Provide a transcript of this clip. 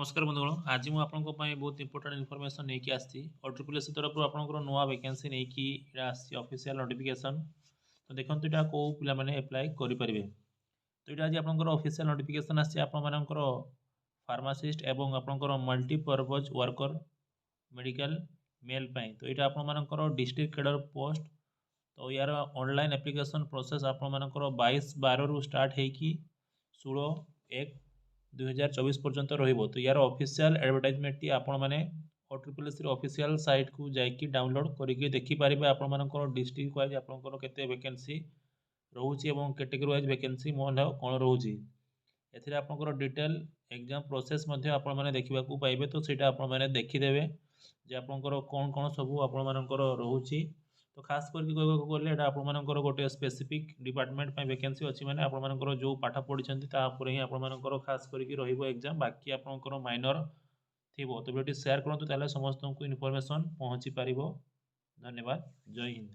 नमस्कार बंधुगण आज मुझे आपंपाई बहुत इंपोर्टाट इनफर्मेशन नहीं कि आसी ऑटोप्लेस तरफ आपंकर नुआ वैकेंसी नहीं कि ऑफिशियल नोटिफिकेशन तो देखो यहाँ कौ पे एप्लाय करेंगे। तो ये आज आपंकर ऑफिशियल नोटिफिकेशन आपर फार्मासिस्ट एवं आपंकर मल्टीपर्पज वर्कर मेडिकल मेल पाई। तो यहाँ आपर डिस्ट्रिक्ट कैडर पोस्ट तो यार ऑनलाइन एप्लिकेशन प्रोसेस आपर 22/12 स्टार्ट होगी 16/1/2024 पर्यंत रहिबो। तो यार ऑफिशियल एडवर्टाइजमेंट आपण माने ऑटोप्लेस ऑफिशियल साइट को जाइए डाउनलोड करके देखिपारे आपर डिस्ट्रिक्ट वाइज आपंकर केते वैकेंसी रोचे और कैटेगरी वाइज वैकेंसी कौन रोचे एथिरे आपंकर डिटेल एग्जाम प्रोसेस आपण माने देखा पाइबे। तो सीटा आपण माने देखिदेवे जे आपंकर कौन कौन सब आपर रोचे। तो खास करके कहवाक गले आपर गोटे स्पेसिफिक डिपार्टमेंट वैकेंसी अच्छी मैंने आपर जो पाठ पढ़ी ही आपर खास करके एग्जाम बाकी आपर माइनर थी। तो वीडियो शेयर करूँ समस्त को इनफॉरमेशन पहुँची पार। धन्यवाद। जय हिंद।